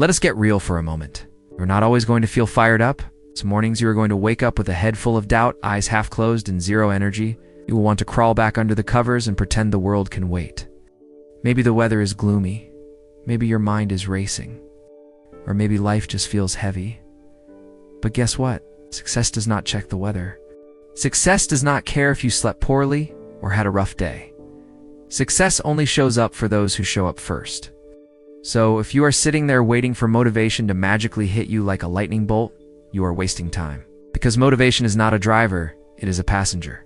Let us get real for a moment. You're not always going to feel fired up. Some mornings you are going to wake up with a head full of doubt, eyes half closed, and zero energy. You will want to crawl back under the covers and pretend the world can wait. Maybe the weather is gloomy. Maybe your mind is racing. Or maybe life just feels heavy. But guess what? Success does not check the weather. Success does not care if you slept poorly or had a rough day. Success only shows up for those who show up first. So if you are sitting there waiting for motivation to magically hit you like a lightning bolt, you are wasting time. Because motivation is not a driver, it is a passenger.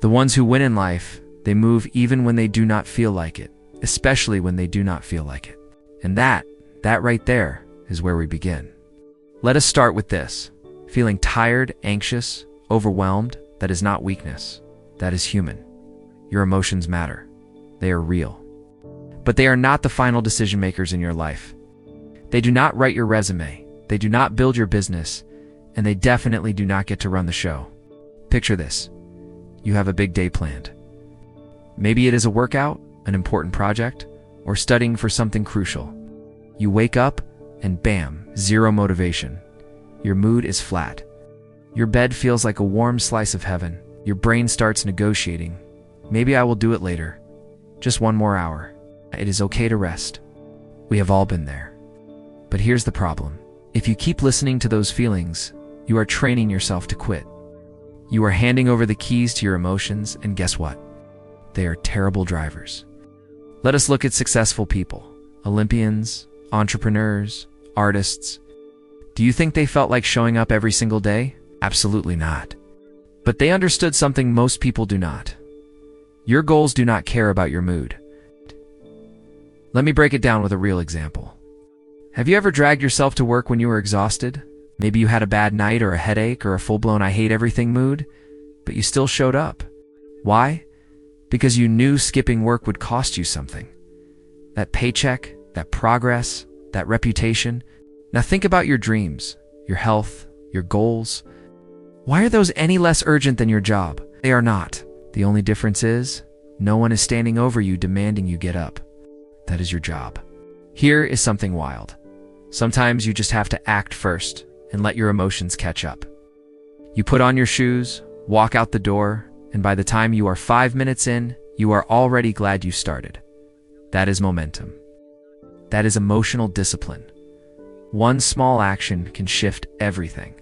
The ones who win in life, they move even when they do not feel like it, especially when they do not feel like it. And that right there is where we begin. Let us start with this. Feeling tired, anxious, overwhelmed, that is not weakness. That is human. Your emotions matter. They are real. But they are not the final decision makers in your life. They do not write your resume. They do not build your business. And they definitely do not get to run the show. Picture this. You have a big day planned. Maybe it is a workout, an important project, or studying for something crucial. You wake up and bam, zero motivation. Your mood is flat. Your bed feels like a warm slice of heaven. Your brain starts negotiating. Maybe I will do it later. Just one more hour. It is okay to rest. We have all been there. But here's the problem. If you keep listening to those feelings, you are training yourself to quit. You are handing over the keys to your emotions, and guess what? They are terrible drivers. Let us look at successful people. Olympians, entrepreneurs, artists. Do you think they felt like showing up every single day? Absolutely not. But they understood something most people do not. Your goals do not care about your mood. Let me break it down with a real example. Have you ever dragged yourself to work when you were exhausted? Maybe you had a bad night or a headache or a full-blown I hate everything mood, but you still showed up. Why? Because you knew skipping work would cost you something. That paycheck, that progress, that reputation. Now think about your dreams, your health, your goals. Why are those any less urgent than your job? They are not. The only difference is, no one is standing over you demanding you get up. That is your job. Here is something wild. Sometimes you just have to act first and let your emotions catch up. You put on your shoes, walk out the door, and by the time you are 5 minutes in, you are already glad you started. That is momentum. That is emotional discipline. One small action can shift everything.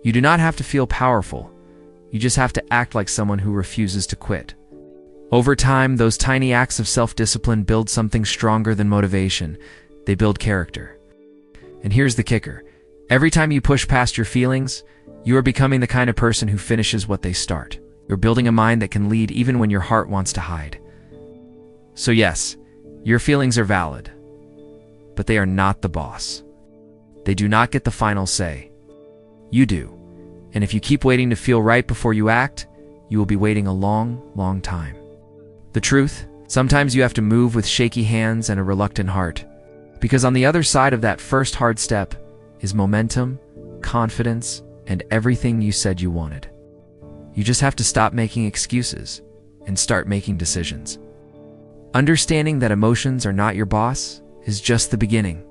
You do not have to feel powerful. You just have to act like someone who refuses to quit. Over time, those tiny acts of self-discipline build something stronger than motivation. They build character. And here's the kicker. Every time you push past your feelings, you are becoming the kind of person who finishes what they start. You're building a mind that can lead even when your heart wants to hide. So yes, your feelings are valid, but they are not the boss. They do not get the final say. You do. And if you keep waiting to feel right before you act, you will be waiting a long, long time. The truth, sometimes you have to move with shaky hands and a reluctant heart, because on the other side of that first hard step is momentum, confidence, and everything you said you wanted. You just have to stop making excuses and start making decisions. Understanding that emotions are not your boss is just the beginning.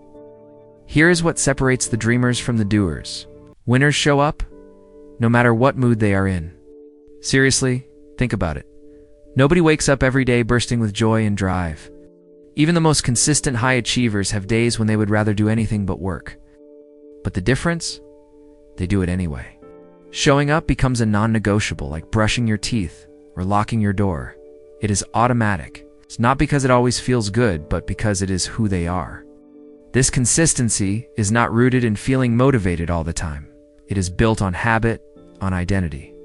Here is what separates the dreamers from the doers. Winners show up, no matter what mood they are in. Seriously, think about it. Nobody wakes up every day bursting with joy and drive. Even the most consistent high achievers have days when they would rather do anything but work. But the difference? They do it anyway. Showing up becomes a non-negotiable, like brushing your teeth or locking your door. It is automatic. It's not because it always feels good, but because it is who they are. This consistency is not rooted in feeling motivated all the time. It is built on habit, on identity.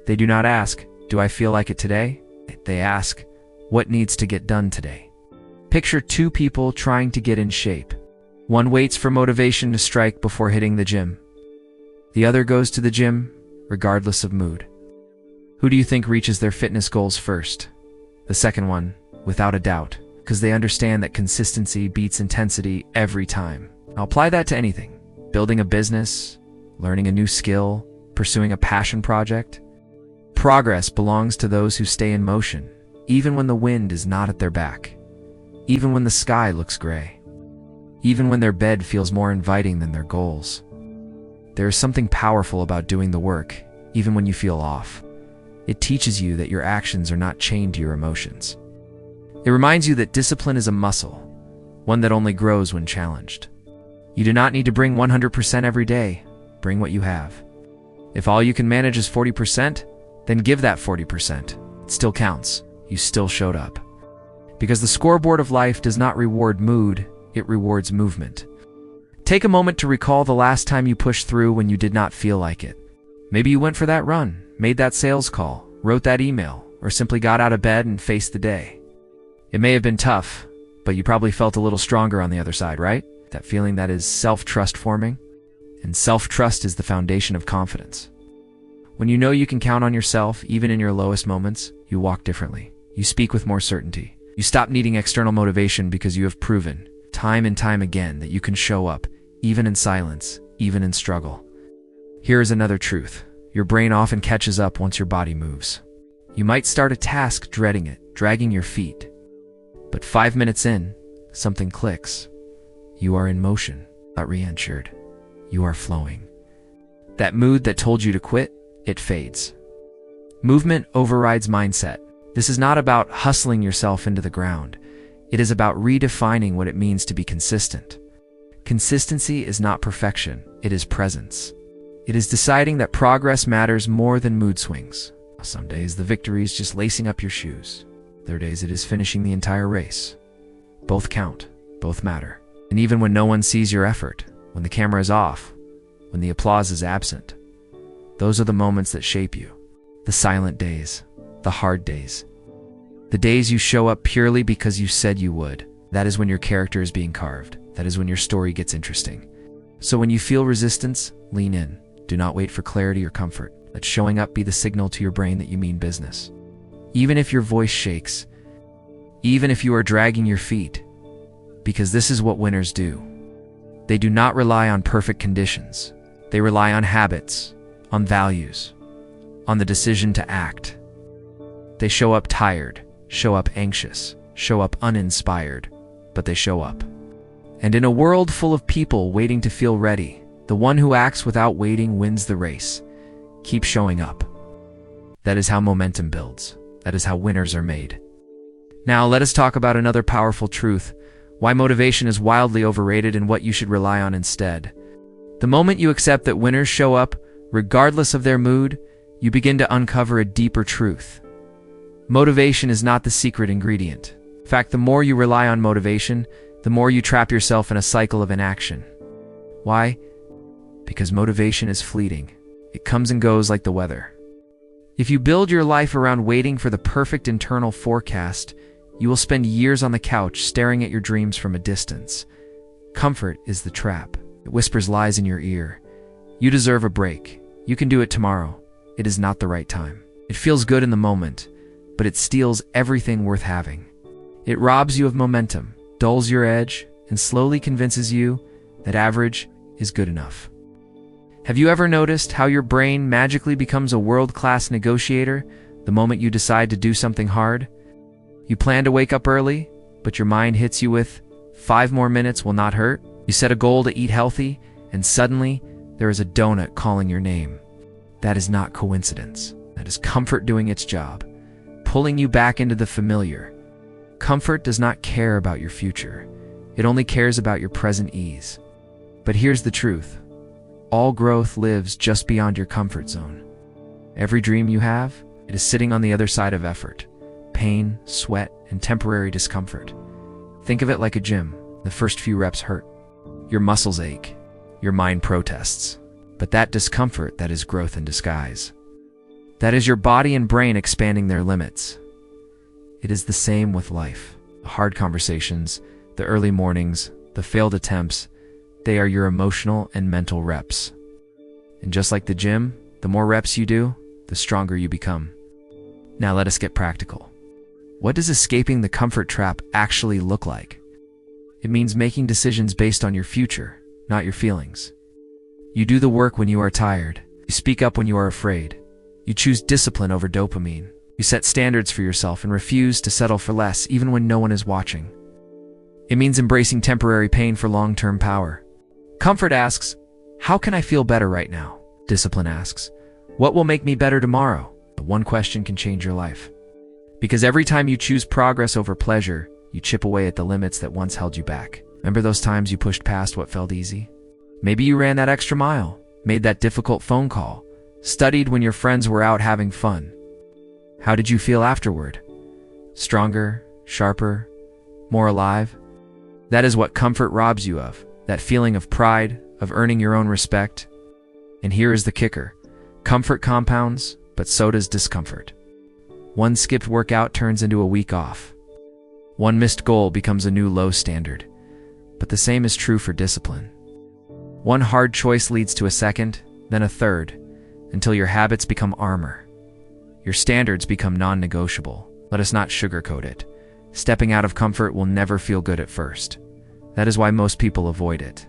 They do not ask, "Do I feel like it today?" They ask, "What needs to get done today?" Picture two people trying to get in shape. One waits for motivation to strike before hitting the gym. The other goes to the gym, regardless of mood. Who do you think reaches their fitness goals first? The second one, without a doubt, because they understand that consistency beats intensity every time. Now apply that to anything. Building a business, learning a new skill, pursuing a passion project. Progress belongs to those who stay in motion, even when the wind is not at their back, even when the sky looks gray. even when their bed feels more inviting than their goals. There is something powerful about doing the work, even when you feel off. It teaches you that your actions are not chained to your emotions. It reminds you that discipline is a muscle, one that only grows when challenged. You do not need to bring 100% every day. Bring what you have. If all you can manage is 40%, then give that 40%. It still counts. You still showed up. Because the scoreboard of life does not reward mood, it rewards movement. Take a moment to recall the last time you pushed through when you did not feel like it. Maybe you went for that run, made that sales call, wrote that email, or simply got out of bed and faced the day. It may have been tough, but you probably felt a little stronger on the other side, right? That feeling that is self-trust forming. And self-trust is the foundation of confidence. When you know you can count on yourself, even in your lowest moments, you walk differently. You speak with more certainty. You stop needing external motivation because you have proven, time and time again, that you can show up, even in silence, even in struggle. Here is another truth. Your brain often catches up once your body moves. You might start a task dreading it, dragging your feet. But 5 minutes in, something clicks. You are in motion, not re-insured. You are flowing. That mood that told you to quit, it fades. Movement overrides mindset. This is not about hustling yourself into the ground. It is about redefining what it means to be consistent. Consistency is not perfection, it is presence. It is deciding that progress matters more than mood swings. Some days the victory is just lacing up your shoes. Other days it is finishing the entire race. Both count, both matter. And even when no one sees your effort, when the camera is off, when the applause is absent, those are the moments that shape you. The silent days, the hard days. The days you show up purely because you said you would. That is when your character is being carved. That is when your story gets interesting. So when you feel resistance, lean in. Do not wait for clarity or comfort. Let showing up be the signal to your brain that you mean business. Even if your voice shakes, even if you are dragging your feet, because this is what winners do. They do not rely on perfect conditions. They rely on habits, on values, on the decision to act. They show up tired, show up anxious, show up uninspired, but they show up. And in a world full of people waiting to feel ready, the one who acts without waiting wins the race. Keep showing up. That is how momentum builds. That is how winners are made. Now let us talk about another powerful truth, why motivation is wildly overrated and what you should rely on instead. The moment you accept that winners show up, regardless of their mood, you begin to uncover a deeper truth. Motivation is not the secret ingredient. In fact, the more you rely on motivation, the more you trap yourself in a cycle of inaction. Why? Because motivation is fleeting. It comes and goes like the weather. If you build your life around waiting for the perfect internal forecast, you will spend years on the couch staring at your dreams from a distance. Comfort is the trap. It whispers lies in your ear. You deserve a break. You can do it tomorrow. It is not the right time. It feels good in the moment, but it steals everything worth having. It robs you of momentum, dulls your edge, and slowly convinces you that average is good enough. Have you ever noticed how your brain magically becomes a world-class negotiator the moment you decide to do something hard? You plan to wake up early, but your mind hits you with, 5 more minutes will not hurt. You set a goal to eat healthy, and suddenly there is a donut calling your name. That is not coincidence. That is comfort doing its job, pulling you back into the familiar. Comfort does not care about your future. It only cares about your present ease. But here's the truth. All growth lives just beyond your comfort zone. Every dream you have, it is sitting on the other side of effort, pain, sweat, and temporary discomfort. Think of it like a gym. The first few reps hurt. Your muscles ache. Your mind protests. But that discomfort, that is growth in disguise. That is your body and brain expanding their limits. It is the same with life. The hard conversations, the early mornings, the failed attempts, they are your emotional and mental reps. And just like the gym, the more reps you do, the stronger you become. Now let us get practical. What does escaping the comfort trap actually look like? It means making decisions based on your future, not your feelings. You do the work when you are tired. You speak up when you are afraid. You choose discipline over dopamine. You set standards for yourself and refuse to settle for less even when no one is watching. It means embracing temporary pain for long-term power. Comfort asks, how can I feel better right now? Discipline asks, what will make me better tomorrow? One question can change your life. Because every time you choose progress over pleasure, you chip away at the limits that once held you back. Remember those times you pushed past what felt easy? Maybe you ran that extra mile, made that difficult phone call, studied when your friends were out having fun. How did you feel afterward? Stronger, sharper, more alive? That is what comfort robs you of, that feeling of pride, of earning your own respect. And here is the kicker. Comfort compounds, but so does discomfort. One skipped workout turns into a week off. One missed goal becomes a new low standard. But the same is true for discipline. One hard choice leads to a second, then a third, until your habits become armor. Your standards become non-negotiable. Let us not sugarcoat it. Stepping out of comfort will never feel good at first. That is why most people avoid it.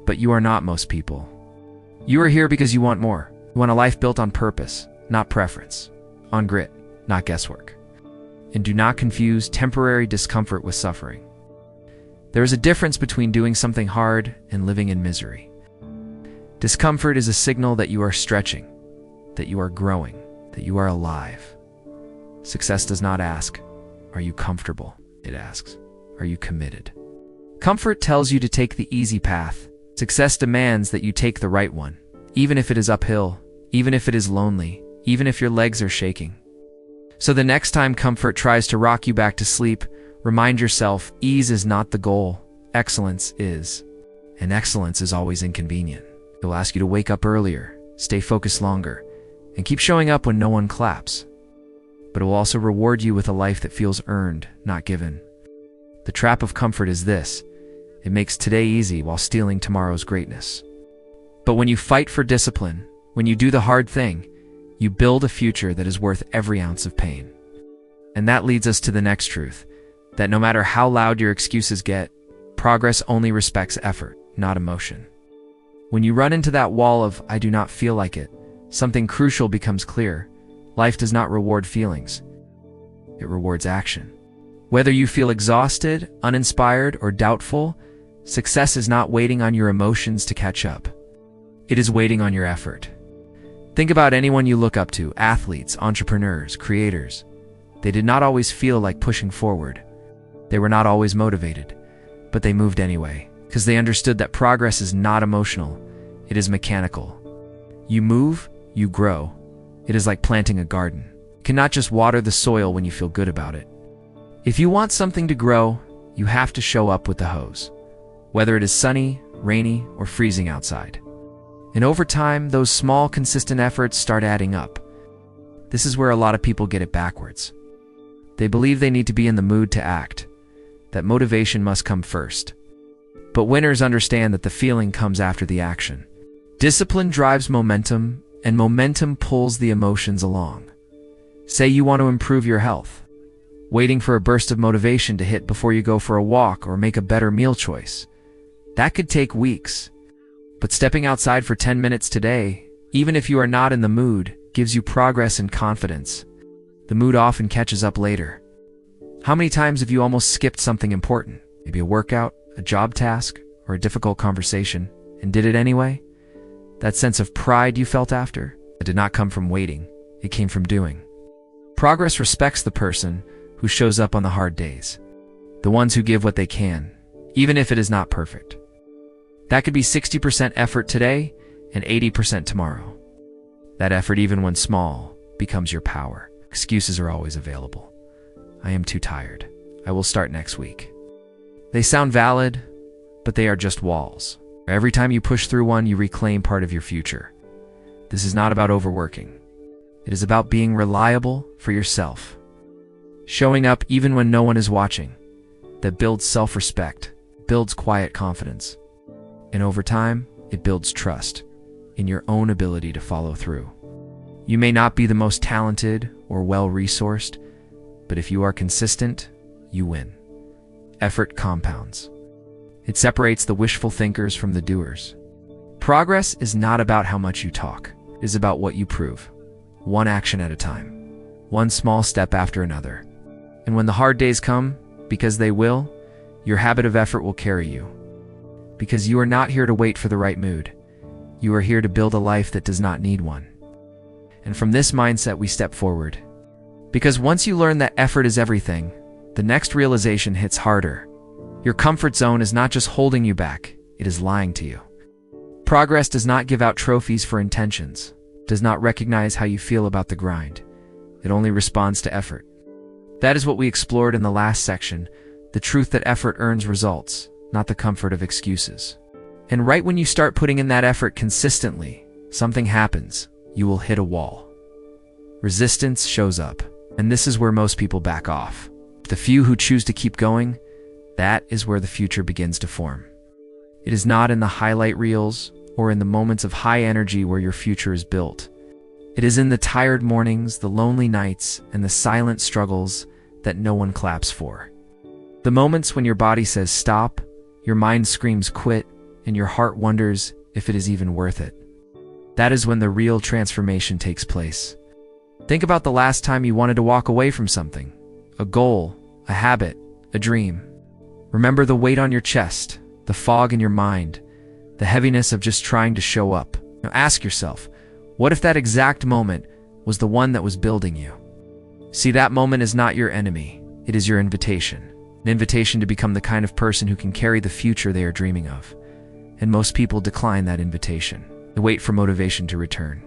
But you are not most people. You are here because you want more. You want a life built on purpose, not preference. On grit, not guesswork. And do not confuse temporary discomfort with suffering. There is a difference between doing something hard and living in misery. Discomfort is a signal that you are stretching, that you are growing, that you are alive. Success does not ask, are you comfortable? It asks, are you committed? Comfort tells you to take the easy path. Success demands that you take the right one, even if it is uphill, even if it is lonely, even if your legs are shaking. So the next time comfort tries to rock you back to sleep, remind yourself, ease is not the goal, excellence is. And excellence is always inconvenient. It will ask you to wake up earlier, stay focused longer, and keep showing up when no one claps. But it will also reward you with a life that feels earned, not given. The trap of comfort is this: it makes today easy while stealing tomorrow's greatness. But when you fight for discipline, when you do the hard thing, you build a future that is worth every ounce of pain. And that leads us to the next truth, that no matter how loud your excuses get, progress only respects effort, not emotion. When you run into that wall of, I do not feel like it, something crucial becomes clear. Life does not reward feelings. It rewards action. Whether you feel exhausted, uninspired, or doubtful, success is not waiting on your emotions to catch up. It is waiting on your effort. Think about anyone you look up to, athletes, entrepreneurs, creators. They did not always feel like pushing forward. They were not always motivated, but they moved anyway, because they understood that progress is not emotional, it is mechanical. You move, you grow. It is like planting a garden. You cannot just water the soil when you feel good about it. If you want something to grow, you have to show up with the hose, whether it is sunny, rainy, or freezing outside. And over time, those small, consistent efforts start adding up. This is where a lot of people get it backwards. They believe they need to be in the mood to act, that motivation must come first. But winners understand that the feeling comes after the action. Discipline drives momentum, and momentum pulls the emotions along. Say you want to improve your health. Waiting for a burst of motivation to hit before you go for a walk or make a better meal choice. That could take weeks. But stepping outside for 10 minutes today, even if you are not in the mood, gives you progress and confidence. The mood often catches up later. How many times have you almost skipped something important? Maybe a workout, a job task, or a difficult conversation, and did it anyway? That sense of pride you felt after, it did not come from waiting, it came from doing. Progress respects the person who shows up on the hard days, the ones who give what they can, even if it is not perfect. That could be 60% effort today and 80% tomorrow. That effort, even when small, becomes your power. Excuses are always available. I am too tired. I will start next week. They sound valid, but they are just walls. Every time you push through one, you reclaim part of your future. This is not about overworking. It is about being reliable for yourself. Showing up even when no one is watching. That builds self-respect, builds quiet confidence. And over time, it builds trust in your own ability to follow through. You may not be the most talented or well-resourced, but if you are consistent, you win. Effort compounds. It separates the wishful thinkers from the doers. Progress is not about how much you talk. It is about what you prove. One action at a time. One small step after another. And when the hard days come, because they will, Your habit of effort will carry you. Because you are not here to wait for the right mood. You are here to build a life that does not need one. And from this mindset, we step forward. Because once you learn that effort is everything, the next realization hits harder. Your comfort zone is not just holding you back, it is lying to you. Progress does not give out trophies for intentions, does not recognize how you feel about the grind. It only responds to effort. That is what we explored in the last section, the truth that effort earns results, not the comfort of excuses. And right when you start putting in that effort consistently, something happens. You will hit a wall. Resistance shows up, and this is where most people back off. The few who choose to keep going, that is where the future begins to form. It is not in the highlight reels or in the moments of high energy where your future is built. It is in the tired mornings, the lonely nights, and the silent struggles that no one claps for. The moments when your body says stop, your mind screams quit, and your heart wonders if it is even worth it. That is when the real transformation takes place. Think about the last time you wanted to walk away from something, a goal, a habit, a dream. Remember the weight on your chest, the fog in your mind, the heaviness of just trying to show up. Now ask yourself, what if that exact moment was the one that was building you? See, that moment is not your enemy. It is your invitation. An invitation to become the kind of person who can carry the future they are dreaming of. And most people decline that invitation. They wait for motivation to return.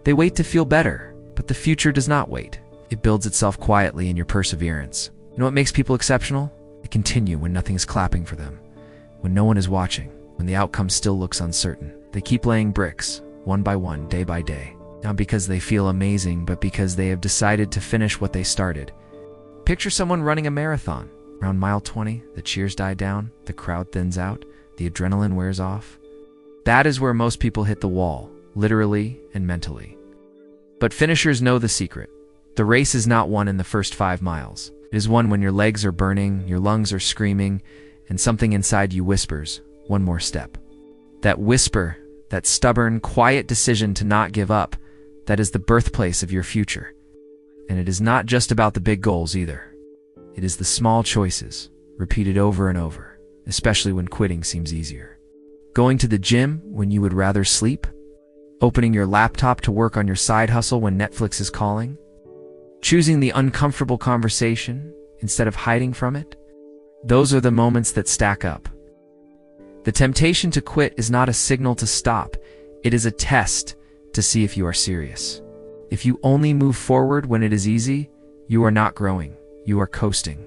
They wait to feel better, but the future does not wait. It builds itself quietly in your perseverance. You know what makes people exceptional? They continue when nothing is clapping for them, when no one is watching, when the outcome still looks uncertain. They keep laying bricks, one by one, day by day, not because they feel amazing, but because they have decided to finish what they started. Picture someone running a marathon. Around mile 20, the cheers die down, the crowd thins out, the adrenaline wears off. That is where most people hit the wall, literally and mentally. But finishers know the secret. The race is not won in the first 5 miles. It is won when your legs are burning, your lungs are screaming, and something inside you whispers, one more step. That whisper, that stubborn, quiet decision to not give up, that is the birthplace of your future. And it is not just about the big goals either. It is the small choices, repeated over and over, especially when quitting seems easier. Going to the gym when you would rather sleep? Opening your laptop to work on your side hustle when Netflix is calling? Choosing the uncomfortable conversation instead of hiding from it? Those are the moments that stack up. The temptation to quit is not a signal to stop. It is a test to see if you are serious. If you only move forward when it is easy, you are not growing. You are coasting.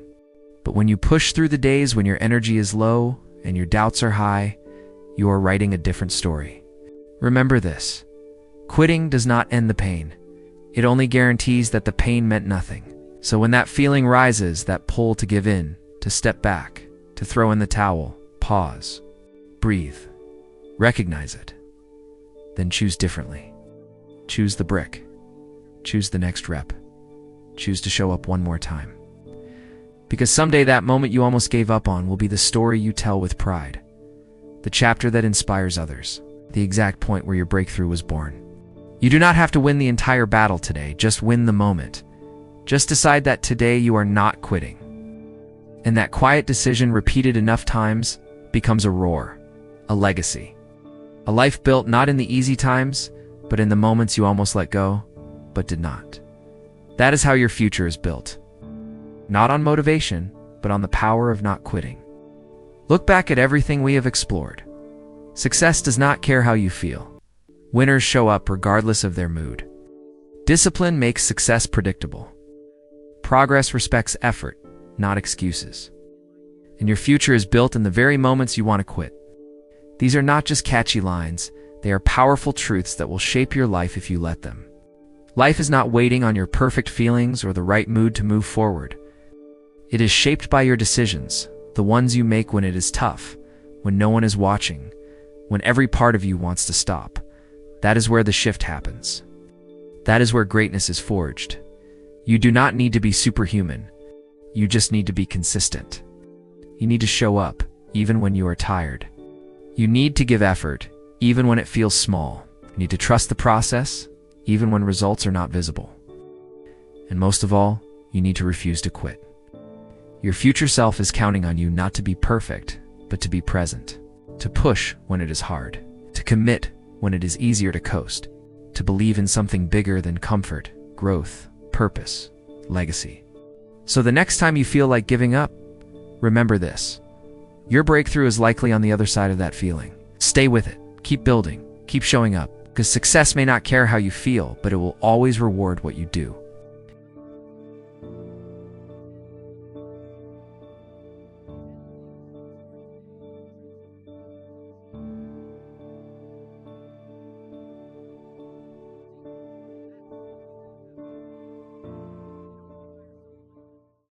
But when you push through the days when your energy is low and your doubts are high, you are writing a different story. Remember this. Quitting does not end the pain. It only guarantees that the pain meant nothing. So when that feeling rises, that pull to give in, to step back, to throw in the towel, pause, breathe, recognize it, then choose differently. Choose the brick. Choose the next rep. Choose to show up one more time. Because someday that moment you almost gave up on will be the story you tell with pride. The chapter that inspires others. The exact point where your breakthrough was born. You do not have to win the entire battle today, just win the moment. Just decide that today you are not quitting. And that quiet decision repeated enough times becomes a roar, a legacy. A life built not in the easy times, but in the moments you almost let go, but did not. That is how your future is built. Not on motivation, but on the power of not quitting. Look back at everything we have explored. Success does not care how you feel. Winners show up regardless of their mood. Discipline makes success predictable. Progress respects effort, not excuses. And your future is built in the very moments you want to quit. These are not just catchy lines, they are powerful truths that will shape your life if you let them. Life is not waiting on your perfect feelings or the right mood to move forward. It is shaped by your decisions, the ones you make when it is tough, when no one is watching, when every part of you wants to stop. That is where the shift happens. That is where greatness is forged. You do not need to be superhuman. You just need to be consistent. You need to show up, even when you are tired. You need to give effort, even when it feels small. You need to trust the process, even when results are not visible. And most of all, you need to refuse to quit. Your future self is counting on you not to be perfect, but to be present, to push when it is hard, to commit when it is easier to coast, to believe in something bigger than comfort, growth, purpose, legacy. So the next time you feel like giving up, remember this. Your breakthrough is likely on the other side of that feeling. Stay with it, keep building, keep showing up, because success may not care how you feel, but it will always reward what you do.